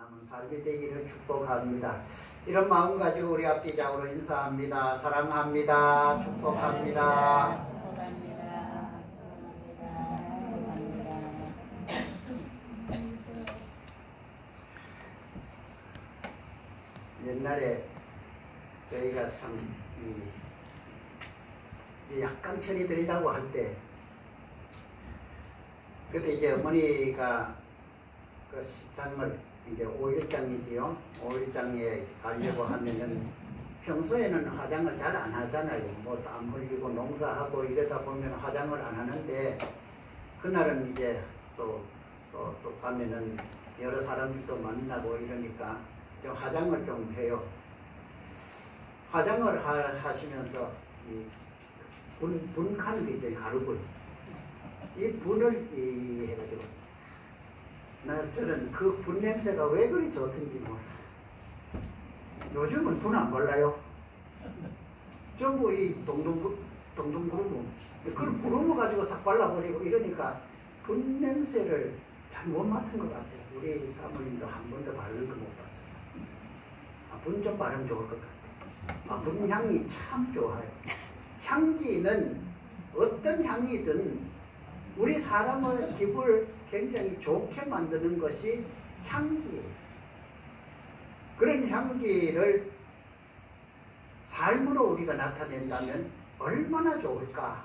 남은 삶이 되기를 축복합니다. 이런 마음 가지고 우리 앞뒤장으로 인사합니다. 사랑합니다. 축복합니다. 옛날에 저희가 참 이제 약간 천이 들이라고 할 때 그때 이제 어머니가 그 식장을 이제 5일장이지요. 5일장에 가려고 하면은 평소에는 화장을 잘 안 하잖아요. 뭐 땀 흘리고 농사하고 이러다 보면 화장을 안 하는데 그날은 이제 또 가면은 여러 사람들도 만나고 이러니까 좀 화장을 좀 해요. 화장을 하시면서 이 분칸 이제 가루불 이 분을 해가지고 저는 그 분 냄새가 왜 그리 좋던지 몰라. 요즘은 분 안 발라요. 전부 이 동동 구르무 그걸 구르무 가지고 싹 발라버리고 이러니까 분 냄새를 잘 못 맡은 것 같아요. 우리 사모님도 한 번도 바르는 거 못 봤어요. 분 좀 바르면 좋을 것 같아요. 분 향이 참 좋아요. 향기는 어떤 향이든 우리 사람의 기분을 굉장히 좋게 만드는 것이 향기예요. 그런 향기를 삶으로 우리가 나타낸다면 얼마나 좋을까.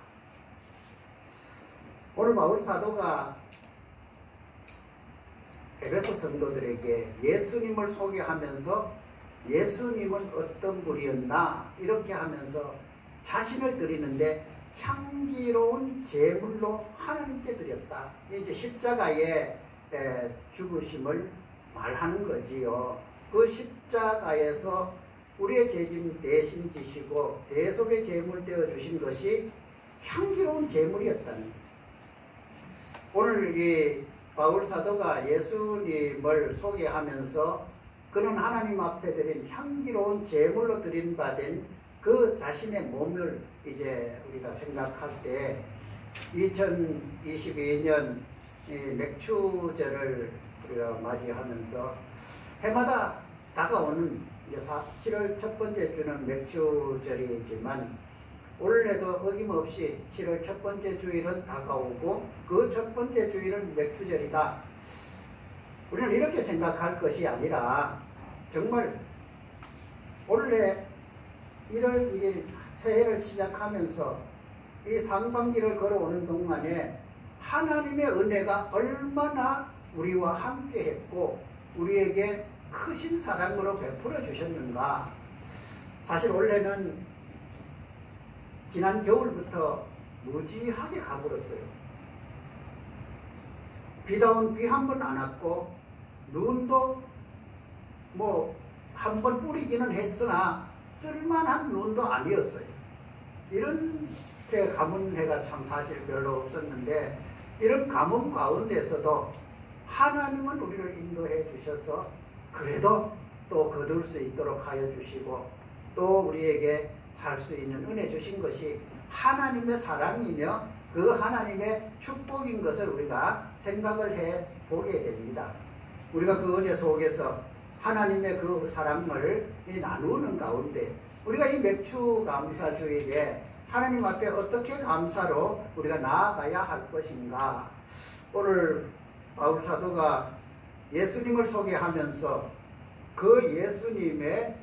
오늘 바울 사도가 에베소 성도들에게 예수님을 소개하면서 예수님은 어떤 분이었나 이렇게 하면서 자신을 드리는데 향기로운 제물로 하나님께 드렸다. 이제 십자가의 죽으심을 말하는 거지요. 그 십자가에서 우리의 죄짐 대신 지시고 대속의 제물 되어 주신 것이 향기로운 제물이었다는 거죠. 오늘 이 바울 사도가 예수님을 소개하면서 그는 하나님 앞에 드린 향기로운 제물로 드린 바 된 그 자신의 몸을 이제 우리가 생각할 때 2022년 맥추절을 우리가 맞이하면서 해마다 다가오는 이제 7월 첫 번째 주는 맥추절이지만 올해도 어김없이 7월 첫 번째 주일은 다가오고 그 첫 번째 주일은 맥추절이다. 우리는 이렇게 생각할 것이 아니라 정말 올해 1월 1일 새해를 시작하면서 이 상반기를 걸어오는 동안에 하나님의 은혜가 얼마나 우리와 함께 했고 우리에게 크신 사랑으로 베풀어 주셨는가. 사실 올해는 지난 겨울부터 무지하게 가버렸어요. 비다운 비 한 번 안 왔고 눈도 뭐 한 번 뿌리기는 했으나 쓸만한 눈도 아니었어요. 이렇게 가뭄 해가 참 사실 별로 없었는데 이런 가뭄 가운데서도 하나님은 우리를 인도해 주셔서 그래도 또 거둘 수 있도록 하여 주시고 또 우리에게 살 수 있는 은혜 주신 것이 하나님의 사랑이며 그 하나님의 축복인 것을 우리가 생각을 해 보게 됩니다. 우리가 그 은혜 속에서 하나님의 그 사랑을 나누는 가운데 우리가 이 맥추 감사주일에 하나님 앞에 어떻게 감사로 우리가 나아가야 할 것인가. 오늘 바울 사도가 예수님을 소개하면서 그 예수님의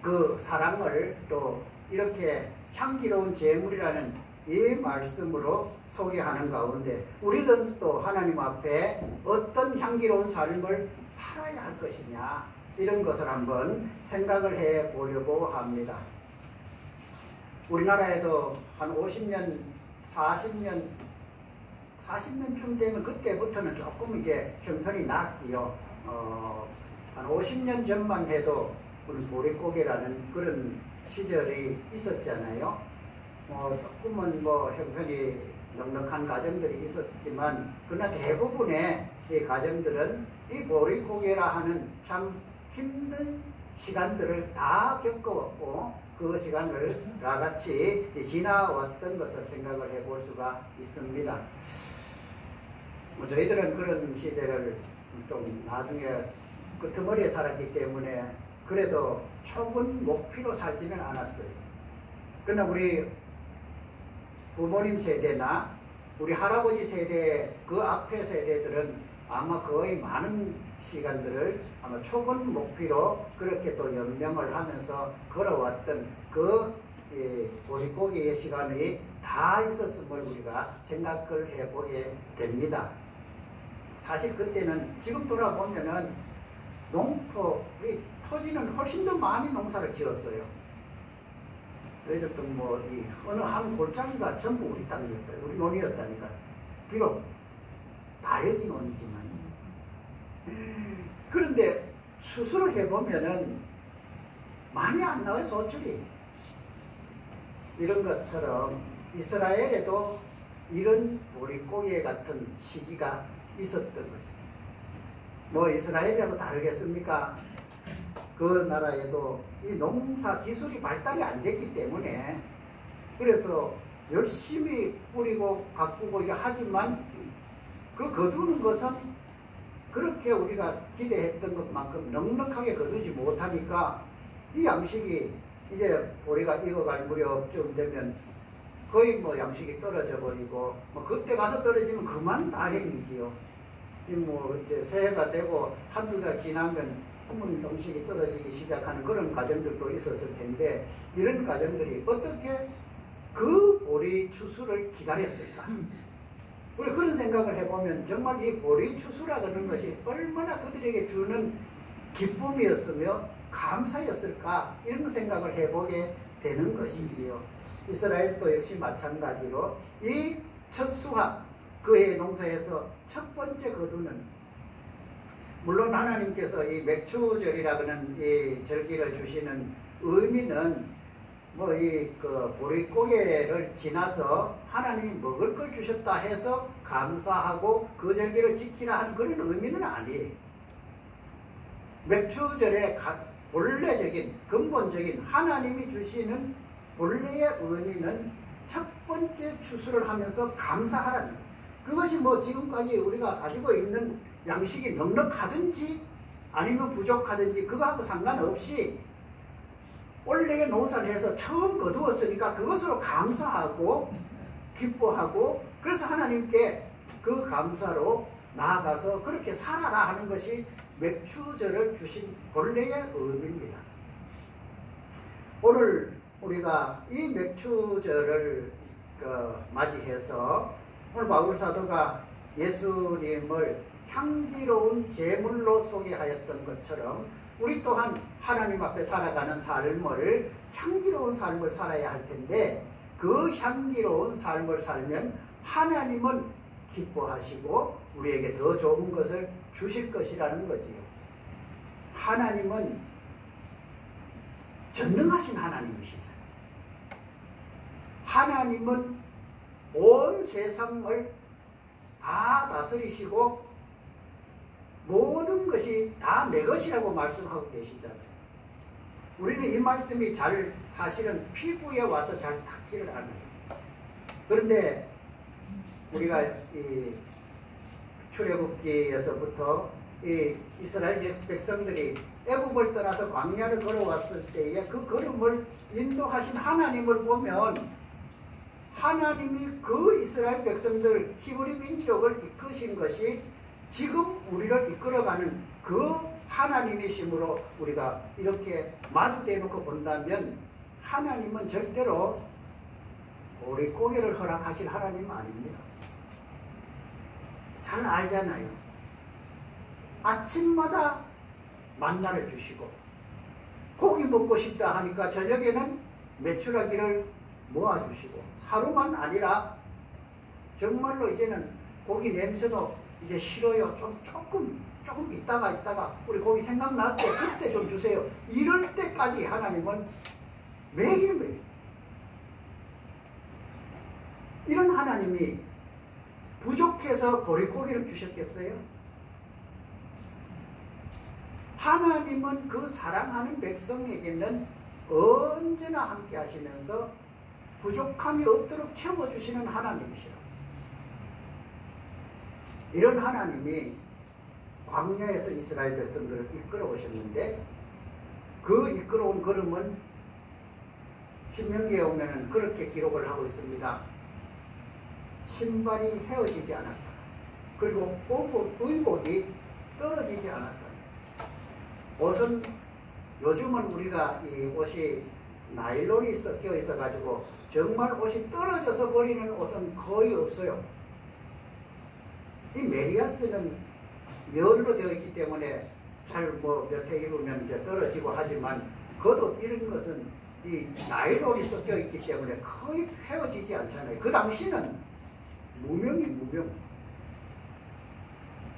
그 사랑을 또 이렇게 향기로운 제물이라는 이 말씀으로 소개하는 가운데 우리는 또 하나님 앞에 어떤 향기로운 삶을 살아야 할 것이냐 이런 것을 한번 생각을 해 보려고 합니다. 우리나라에도 한 50년, 40년쯤 되면 그때부터는 조금 이제 형편이 낫지요. 한 50년 전만 해도 우리 보릿고개라는 그런 시절이 있었잖아요. 조금은 형편이 넉넉한 가정들이 있었지만 그러나 대부분의 이 가정들은 이 보릿고개라 하는 참 힘든 시간들을 다 겪어왔고 그 시간을 다 같이 지나왔던 것을 생각을 해볼 수가 있습니다. 저희들은 그런 시대를 좀 나중에 끄트머리에 살았기 때문에 그래도 좁은 목피로 살지는 않았어요. 그러나 우리 부모님 세대나 우리 할아버지 세대 그 앞에 세대들은 아마 거의 많은 시간들을 아마 좁은 목피로 그렇게 또 연명을 하면서 걸어왔던 그 보릿고개의 시간이 다 있었음을 우리가 생각을 해보게 됩니다. 사실 그때는 지금 돌아보면은 우리 토지는 훨씬 더 많이 농사를 지었어요. 예를 들어 어느 한 골짜기가 전부 우리 땅이었어요. 우리 논이었다니까. 비록 다래기 논이지만. 그런데 추수를 해보면은 많이 안 나와요, 소출이. 이런 것처럼 이스라엘에도 이런 보릿고개 같은 시기가 있었던 거죠. 이스라엘이라고 다르겠습니까? 그 나라에도 이 농사 기술이 발달이 안 됐기 때문에 그래서 열심히 뿌리고 가꾸고 하지만 그 거두는 것은 그렇게 우리가 기대했던 것만큼 넉넉하게 거두지 못하니까 이 양식이 이제 보리가 익어갈 무렵쯤 되면 거의 양식이 떨어져 버리고 그때 가서 떨어지면 그만 다행이지요. 이제 새해가 되고 한두 달 지나면 양식이 떨어지기 시작하는 그런 과정들도 있었을 텐데 이런 과정들이 어떻게 그 보리 추수를 기다렸을까? 우리 그런 생각을 해보면 정말 이 보리 추수라고 하는 것이 얼마나 그들에게 주는 기쁨이었으며 감사였을까? 이런 생각을 해보게 되는 것이지요. 이스라엘도 역시 마찬가지로 이 첫 수확, 그의 농사에서 첫 번째 거두는, 물론 하나님께서 이 맥추절이라고 하는 이 절기를 주시는 의미는 보릿고개를 지나서 하나님이 먹을 걸 주셨다 해서 감사하고 그 절기를 지키라 하는 그런 의미는 아니에요. 맥추절의 본래적인 근본적인 하나님이 주시는 본래의 의미는 첫 번째 추수를 하면서 감사하라는 거예요. 그것이 지금까지 우리가 가지고 있는 양식이 넉넉하든지 아니면 부족하든지 그거하고 상관없이 원래의 농사를 해서 처음 거두었으니까 그것으로 감사하고 기뻐하고 그래서 하나님께 그 감사로 나아가서 그렇게 살아라 하는 것이 맥추절을 주신 본래의 의미입니다. 오늘 우리가 이 맥추절을 맞이해서 오늘 바울사도가 예수님을 향기로운 제물로 소개하였던 것처럼 우리 또한 하나님 앞에 살아가는 삶을 향기로운 삶을 살아야 할 텐데 그 향기로운 삶을 살면 하나님은 기뻐하시고 우리에게 더 좋은 것을 주실 것이라는 거지요. 하나님은 전능하신 하나님이시잖아요. 하나님은 온 세상을 다 다스리시고 모든 것이 다 내 것이라고 말씀하고 계시잖아요. 우리는 이 말씀이 사실은 피부에 와서 잘 닿지를 않아요. 그런데 우리가 이 출애굽기에서부터 이 이스라엘 백성들이 애굽을 떠나서 광야를 걸어왔을 때에 그 걸음을 인도하신 하나님을 보면 하나님이 그 이스라엘 백성들 히브리 민족을 이끄신 것이 지금 우리를 이끌어가는 그 하나님이심으로 우리가 이렇게 마주대놓고 본다면 하나님은 절대로 보릿고개를 허락하실 하나님 아닙니다. 잘 알잖아요. 아침마다 만나를 주시고 고기 먹고 싶다 하니까 저녁에는 메추라기를 모아주시고 하루만 아니라 정말로 이제는 고기 냄새도 이제 싫어요. 조금 있다가 우리 고기 생각날 때 그때 좀 주세요. 이럴 때까지 하나님은 매일매일 이런 하나님이 부족해서 보릿고기를 주셨겠어요? 하나님은 그 사랑하는 백성에게는 언제나 함께 하시면서 부족함이 없도록 채워주시는 하나님이시라. 이런 하나님이 광야에서 이스라엘 백성들을 이끌어 오셨는데 그 이끌어온 걸음은 신명기에 오면은 그렇게 기록을 하고 있습니다. 신발이 헤어지지 않았다. 그리고 의복이 떨어지지 않았다. 옷은 요즘은 우리가 이 옷이 나일론이 섞여 있어 가지고 정말 옷이 떨어져서 버리는 옷은 거의 없어요. 이 메리아스는 멸로 되어 있기 때문에 잘 뭐 몇 해 입으면 이제 떨어지고 하지만 겉옷 이런 것은 이 나일론이 섞여 있기 때문에 거의 헤어지지 않잖아요. 그 당시는 무명이 무명.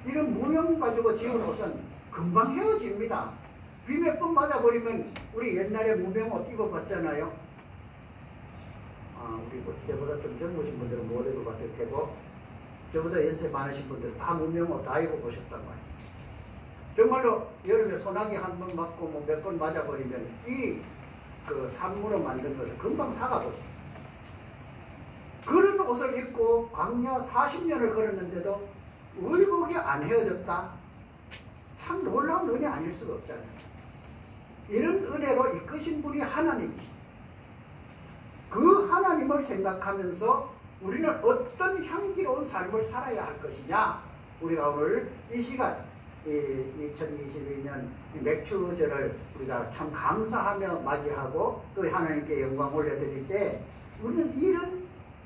이런 무명 가지고 지은 옷은 금방 헤어집니다. 비 몇 번 맞아버리면 우리 옛날에 무명 옷 입어봤잖아요. 우리 뭐 저보다 좀 젊으신 분들은 못 입어봤을 테고 저보다 연세 많으신 분들은 다 무명 옷 다 입어보셨단 말이에요. 정말로 여름에 소나기 한 번 맞고 뭐 몇 번 맞아버리면 이 그 산무로 만든 것을 금방 사가버려요. 그런 옷을 입고 광야 40년을 걸었는데도 의복이 안 헤어졌다? 참 놀라운 은혜 아닐 수가 없잖아요. 이런 은혜로 이끄신 분이 하나님이십니다. 그 하나님을 생각하면서 우리는 어떤 향기로운 삶을 살아야 할 것이냐? 우리가 오늘 이 시간 2022년 맥주절을 우리가 참 감사하며 맞이하고 또 하나님께 영광 올려드릴 때 우리는 이런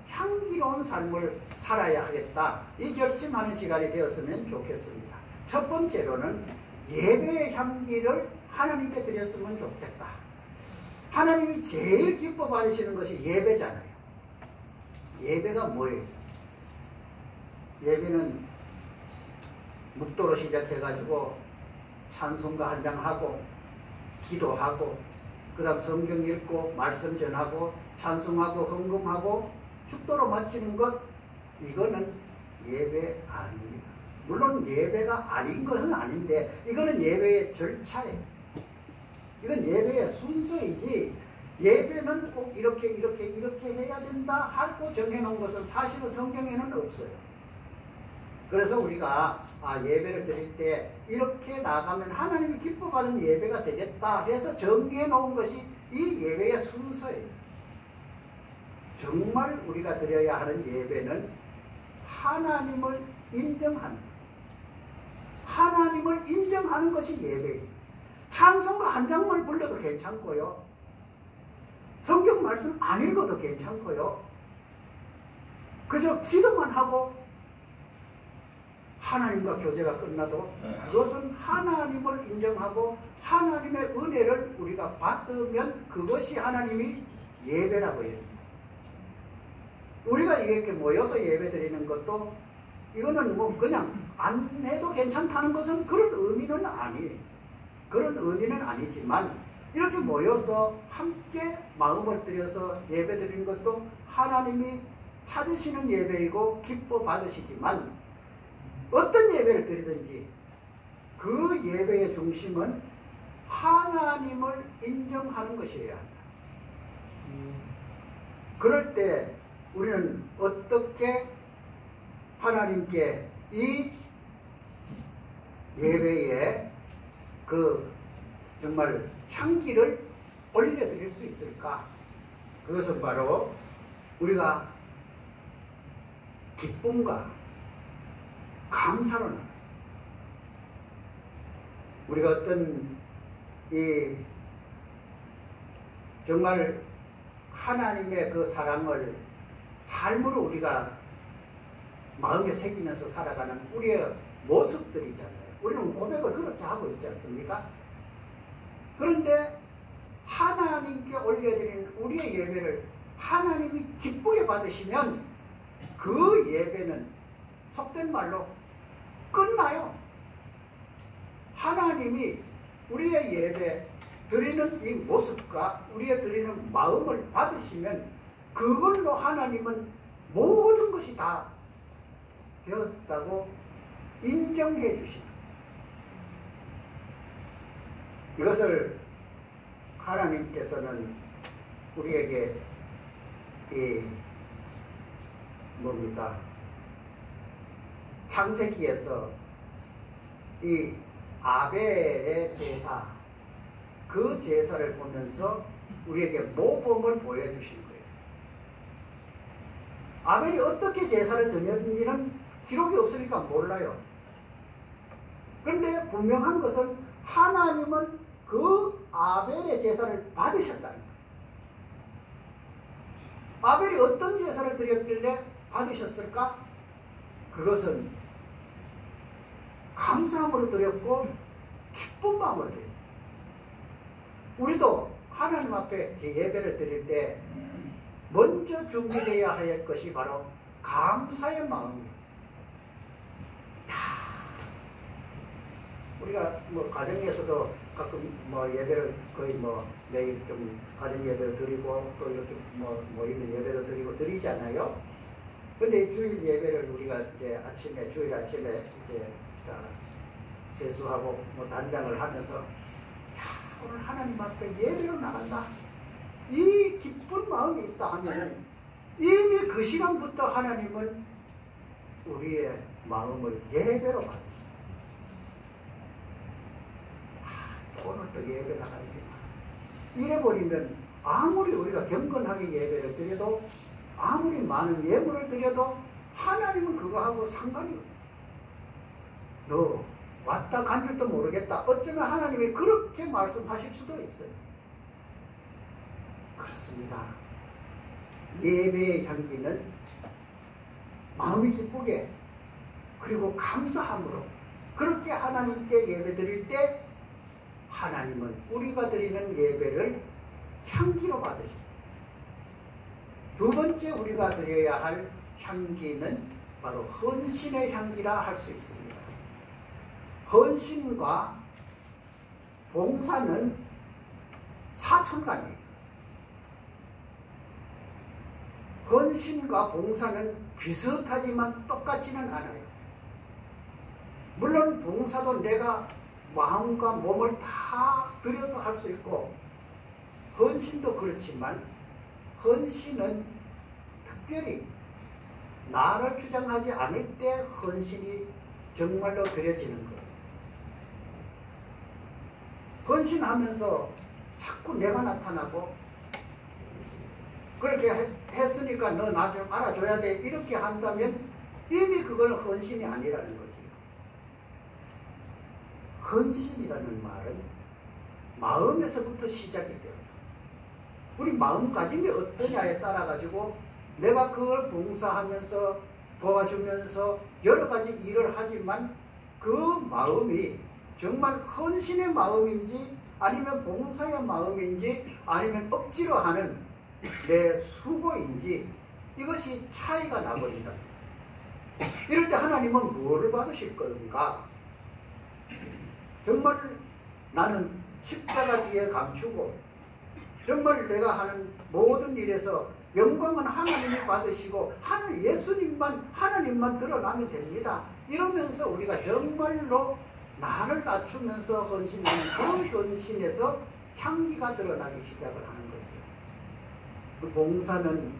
향기로운 삶을 살아야 하겠다. 이 결심하는 시간이 되었으면 좋겠습니다. 첫 번째로는 예배의 향기를 하나님께 드렸으면 좋겠다. 하나님이 제일 기뻐 받으시는 것이 예배잖아요. 예배가 뭐예요? 예배는 묵도로 시작해가지고 찬송가 한 장 하고 기도하고 그 다음 성경 읽고 말씀 전하고 찬송하고 헌금하고 축도로 마치는 것, 이거는 예배 아닙니다. 물론 예배가 아닌 것은 아닌데 이거는 예배의 절차예요. 이건 예배의 순서이지 예배는 꼭 이렇게 해야 된다 하고 정해놓은 것은 사실은 성경에는 없어요. 그래서 우리가 예배를 드릴 때 이렇게 나가면 하나님이 기뻐받은 예배가 되겠다 해서 정리해 놓은 것이 이 예배의 순서예요. 정말 우리가 드려야 하는 예배는 하나님을 인정하는 것. 하나님을 인정하는 것이 예배예요. 찬송가 한 장만 불러도 괜찮고요. 성경 말씀 안 읽어도 괜찮고요. 그저 기도만 하고 하나님과 교제가 끝나도 그것은 하나님을 인정하고 하나님의 은혜를 우리가 받으면 그것이 하나님이 예배라고 합니다. 우리가 이렇게 모여서 예배 드리는 것도 이거는 뭐 그냥 안 해도 괜찮다는 것은 그런 의미는 아니에요. 그런 의미는 아니지만 이렇게 모여서 함께 마음을 들여서 예배 드리는 것도 하나님이 찾으시는 예배이고 기뻐 받으시지만 어떤 예배를 드리든지 그 예배의 중심은 하나님을 인정하는 것이어야 한다. 그럴 때 우리는 어떻게 하나님께 이 예배에 그 정말 향기를 올려드릴 수 있을까? 그것은 바로 우리가 기쁨과 감사로 나가요. 우리가 어떤 이 정말 하나님의 그 사랑을 삶으로 우리가 마음에 새기면서 살아가는 우리의 모습들이잖아요. 우리는 고백을 그렇게 하고 있지 않습니까? 그런데 하나님께 올려드리는 우리의 예배를 하나님이 기쁘게 받으시면 그 예배는 속된 말로 끝나요. 하나님이 우리의 예배 드리는 이 모습과 우리의 드리는 마음을 받으시면 그걸로 하나님은 모든 것이 다 되었다고 인정해 주시는, 이것을 하나님께서는 우리에게 이 뭡니까? 창세기에서 이 아벨의 제사, 그 제사를 보면서 우리에게 모범을 보여주신 거예요. 아벨이 어떻게 제사를 드렸는지는 기록이 없으니까 몰라요. 그런데 분명한 것은 하나님은 그 아벨의 제사를 받으셨다는 거예요. 아벨이 어떤 제사를 드렸길래 받으셨을까? 그것은 감사함으로 드렸고 기쁜 마음으로 드렸어요. 우리도 하나님 앞에 예배를 드릴 때 먼저 준비되어야 할 것이 바로 감사의 마음이에요. 우리가 뭐 가정에서도 가끔 뭐 예배를 거의 뭐 매일 좀 가정 예배를 드리고 또 이렇게 뭐 모이면 예배도 드리고 드리잖아요. 근데 주일 예배를 우리가 이제 아침에 주일 아침에 이제 세수하고 뭐 단장을 하면서 오늘 하나님 앞에 예배로 나간다. 이 기쁜 마음이 있다 하면은 이미 그 시간부터 하나님은 우리의 마음을 예배로 받으십니다. 오늘 또 예배 나가야 되나. 이래버리면 아무리 우리가 경건하게 예배를 드려도 아무리 많은 예물을 드려도 하나님은 그거하고 상관이 없어요. 너 왔다 간 줄도 모르겠다. 어쩌면 하나님이 그렇게 말씀하실 수도 있어요. 그렇습니다. 예배의 향기는 마음이 기쁘게 그리고 감사함으로 그렇게 하나님께 예배 드릴 때 하나님은 우리가 드리는 예배를 향기로 받으십니다. 두 번째 우리가 드려야 할 향기는 바로 헌신의 향기라 할 수 있습니다. 헌신과 봉사는 사천간이에요. 헌신과 봉사는 비슷하지만 똑같지는 않아요. 물론 봉사도 내가 마음과 몸을 다 들여서 할 수 있고 헌신도 그렇지만 헌신은 특별히 나를 주장하지 않을 때 헌신이 정말로 드려지는 거예요. 헌신하면서 자꾸 내가 나타나고 그렇게 했으니까 너 나 좀 알아줘야 돼 이렇게 한다면 이미 그건 헌신이 아니라는 거지. 헌신이라는 말은 마음에서부터 시작이 돼요. 우리 마음가짐이 어떠냐에 따라 가지고 내가 그걸 봉사하면서 도와주면서 여러 가지 일을 하지만 그 마음이 정말 헌신의 마음인지 아니면 봉사의 마음인지 아니면 억지로 하는 내 수고인지 이것이 차이가 나버린다. 이럴 때 하나님은 뭐를 받으실 건가? 정말 나는 십자가 뒤에 감추고 정말 내가 하는 모든 일에서 영광은 하나님이 받으시고 하나님만 드러나면 됩니다. 이러면서 우리가 정말로 나를 낮추면서 헌신하는 그 헌신에서 향기가 드러나기 시작을 하는 거죠. 봉사는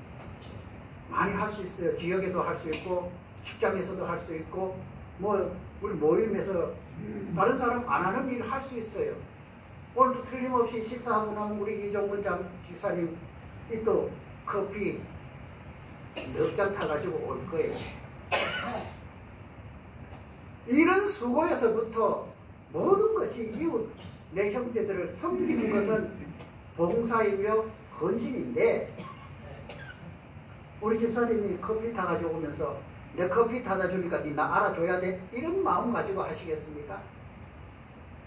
많이 할 수 있어요. 지역에도 할 수 있고 직장에서도 할 수 있고 뭐 우리 모임에서 다른 사람 안 하는 일을 할 수 있어요. 오늘도 틀림없이 식사하고 나면 우리 이종근 집사님 또 커피 넉 잔 타가지고 올 거예요. 이런 수고에서부터 모든 것이 이웃 내 형제들을 섬기는 것은 봉사이며 헌신인데 우리 집사님이 커피 타가지고 오면서 내 커피 타다 주니까 니 나 알아줘야 돼 이런 마음 가지고 하시겠습니까?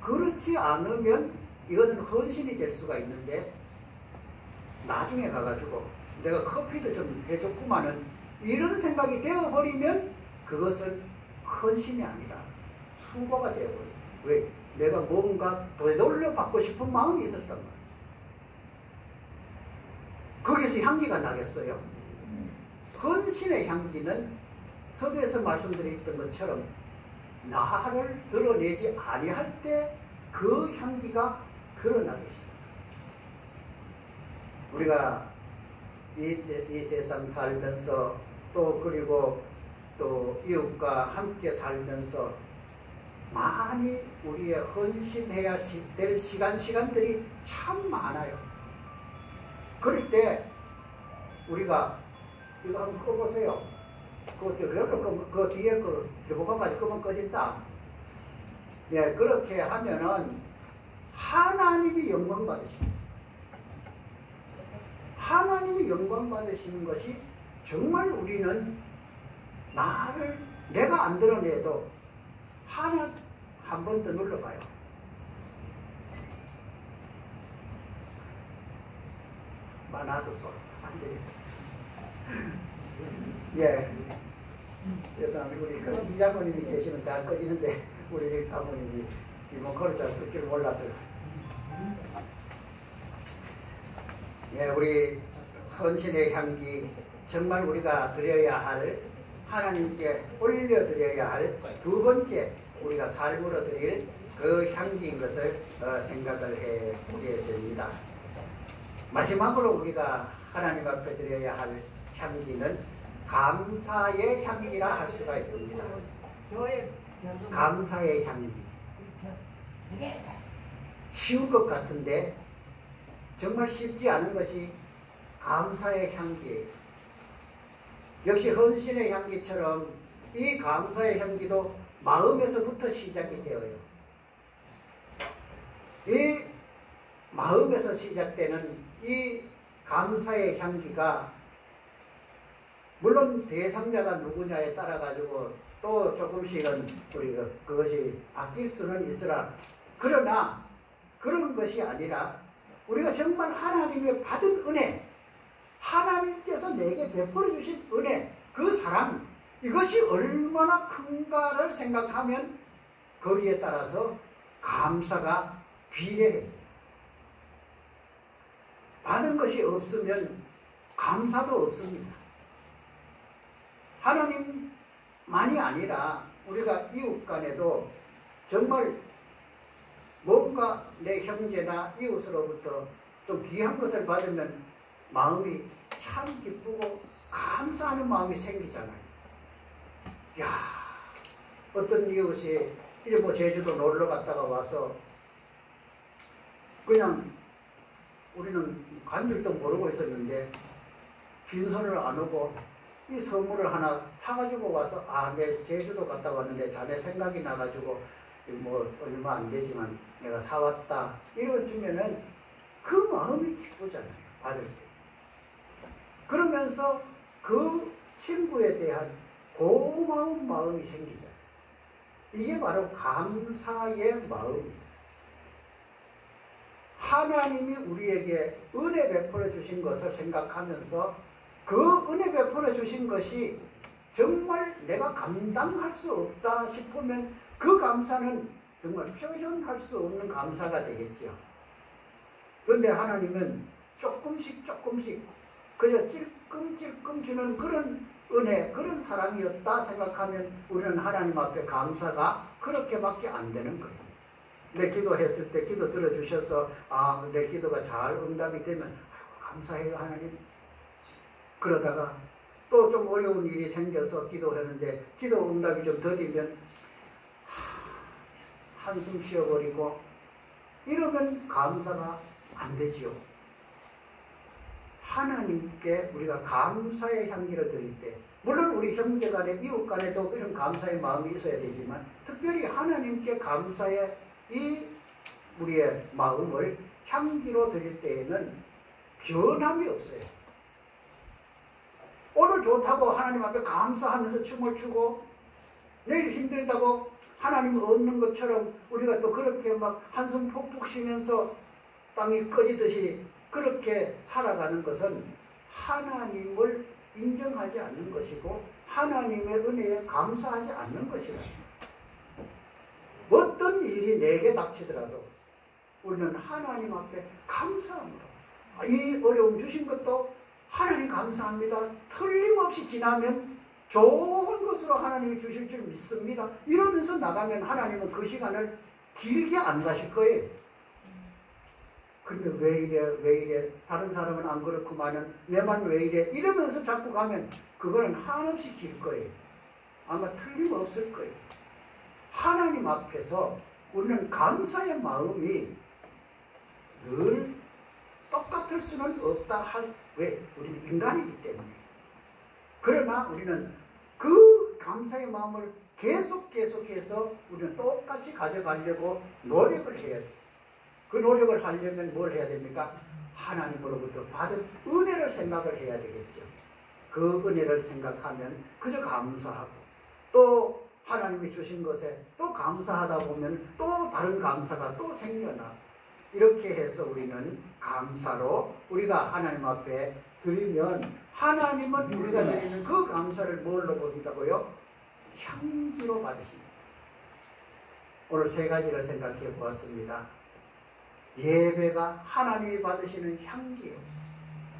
그렇지 않으면 이것은 헌신이 될 수가 있는데 나중에 가가지고 내가 커피도 좀 해줬구만은 이런 생각이 되어버리면 그것은 헌신이 아니라 수고가 되어버려요. 왜? 내가 뭔가 되돌려 받고 싶은 마음이 있었단 말이에요. 거기서 향기가 나겠어요? 헌신의 향기는 서두에서 말씀드렸던 것처럼 나를 드러내지 아니할 때 그 향기가 드러나기 시작합니다. 우리가 이 세상 살면서 또 그리고 또 이웃과 함께 살면서 많이 우리의 헌신해야 될 시간들이 참 많아요. 그럴 때 우리가 이거 한번 꺼보세요. 그 뒤에 그 리모컨까지 끄면 꺼진다. 네, 그렇게 하면은 하나님이 영광 받으십니다. 하나님이 영광 받으시는 것이 정말 우리는 내가 안 드러내도 하나 한 번 더 눌러봐요. 많아도서 안 되겠다. 예. 죄송합니다. 우리 그 이장모님이 계시면 잘 꺼지는데 우리 사모님이 리모컨을 잘 쓸 줄 몰라서요. 예, 우리 헌신의 향기 정말 우리가 드려야 할 하나님께 올려드려야 할 두 번째 우리가 삶으로 드릴 그 향기인 것을 생각을 해보게 됩니다. 마지막으로 우리가 하나님 앞에 드려야 할 향기는 감사의 향기라 할 수가 있습니다. 감사의 향기. 쉬운 것 같은데 정말 쉽지 않은 것이 감사의 향기예요. 역시 헌신의 향기처럼 이 감사의 향기도 마음에서부터 시작이 되어요. 이 마음에서 시작되는 이 감사의 향기가 물론 대상자가 누구냐에 따라 가지고 또 조금씩은 우리가 그것이 바뀔 수는 있으나, 그러나 그런 것이 아니라 우리가 정말 하나님의 받은 은혜, 하나님께서 내게 베풀어 주신 은혜, 그 사랑, 이것이 얼마나 큰가를 생각하면 거기에 따라서 감사가 비례해져요. 받은 것이 없으면 감사도 없습니다. 하나님만이 아니라 우리가 이웃 간에도 정말 뭔가 내 형제나 이웃으로부터 좀 귀한 것을 받으면 마음이 참 기쁘고 감사하는 마음이 생기잖아요. 야, 어떤 이웃이 이제 뭐 제주도 놀러 갔다가 와서 그냥 우리는 간줄도 모르고 있었는데 빈손을 안 오고 이 선물을 하나 사가지고 와서, 내 제주도 갔다 왔는데 자네 생각이 나가지고 뭐 얼마 안 되지만 내가 사왔다 이러고 주면은 그 마음이 기쁘잖아요. 받을 때. 그러면서 그 친구에 대한 고마운 마음이 생기잖아요. 이게 바로 감사의 마음입니다. 하나님이 우리에게 은혜 베풀어 주신 것을 생각하면서 그 은혜 베풀어 주신 것이 정말 내가 감당할 수 없다 싶으면 그 감사는 정말 표현할 수 없는 감사가 되겠죠. 그런데 하나님은 조금씩 그저 찔끔찔끔 주는 그런 은혜, 그런 사랑이었다 생각하면 우리는 하나님 앞에 감사가 그렇게밖에 안 되는 거예요. 내 기도했을 때 기도 들어주셔서 내 기도가 잘 응답이 되면 아이고 감사해요 하나님. 그러다가 또 좀 어려운 일이 생겨서 기도했는데 기도 응답이 좀 더디면 한숨 쉬어버리고 이러면 감사가 안 되지요. 하나님께 우리가 감사의 향기를 드릴 때, 물론 우리 형제간에 이웃 간에도 그런 감사의 마음이 있어야 되지만 특별히 하나님께 감사의 이 우리의 마음을 향기로 드릴 때에는 변함이 없어요. 오늘 좋다고 하나님 앞에 감사하면서 춤을 추고 내일 힘들다고 하나님 없는 것처럼 우리가 또 그렇게 막 한숨 푹푹 쉬면서 땅이 꺼지듯이 그렇게 살아가는 것은 하나님을 인정하지 않는 것이고 하나님의 은혜에 감사하지 않는 것이라. 어떤 일이 내게 닥치더라도 우리는 하나님 앞에 감사함으로, 이 어려움 주신 것도 하나님 감사합니다. 틀림없이 지나면 좋은 것으로 하나님이 주실 줄 믿습니다. 이러면서 나가면 하나님은 그 시간을 길게 안 가실 거예요. 근데 왜 이래 다른 사람은 안 그렇구만은 내만 왜 이래 이러면서 자꾸 가면 그거는 한없이 길 거예요. 아마 틀림없을 거예요. 하나님 앞에서 우리는 감사의 마음이 늘 똑같을 수는 없다. 왜? 우리는 인간이기 때문에. 그러나 우리는 그 감사의 마음을 계속해서 우리는 똑같이 가져가려고 노력을 해야 돼. 그 노력을 하려면 뭘 해야 됩니까? 하나님으로부터 받은 은혜를 생각을 해야 되겠죠. 그 은혜를 생각하면 그저 감사하고, 또 하나님이 주신 것에 또 감사하다 보면 또 다른 감사가 또 생겨나. 이렇게 해서 우리는 감사로 우리가 하나님 앞에 드리면, 하나님은 우리가 드리는 그 감사를 뭘로 본다고요? 향기로 받으십니다. 오늘 세 가지를 생각해 보았습니다. 예배가 하나님이 받으시는 향기로,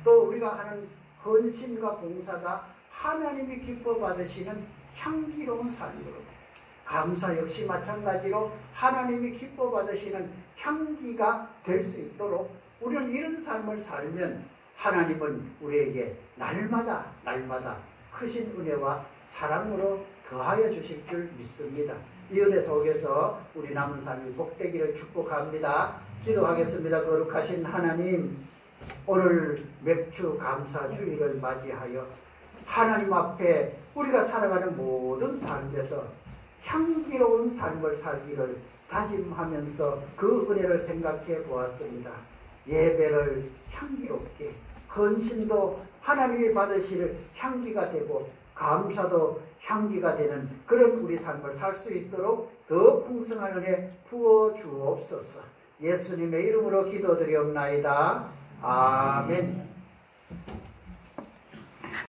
또 우리가 하는 헌신과 봉사가 하나님이 기뻐 받으시는 향기로운 삶으로, 감사 역시 마찬가지로 하나님이 기뻐 받으시는 향기가 될 수 있도록 우리는 이런 삶을 살면 하나님은 우리에게 날마다 크신 은혜와 사랑으로 더하여 주실 줄 믿습니다. 이 은혜 속에서 우리 남은 삶이 복되기를 축복합니다. 기도하겠습니다. 거룩하신 하나님, 오늘 맥주 감사 주일을 맞이하여 하나님 앞에 우리가 살아가는 모든 삶에서 향기로운 삶을 살기를 다짐하면서 그 은혜를 생각해 보았습니다. 예배를 향기롭게, 헌신도 하나님이 받으실 향기가 되고, 감사도 향기가 되는 그런 우리 삶을 살 수 있도록 더 풍성한 은혜 부어 주옵소서. 예수님의 이름으로 기도드리옵나이다. 아멘.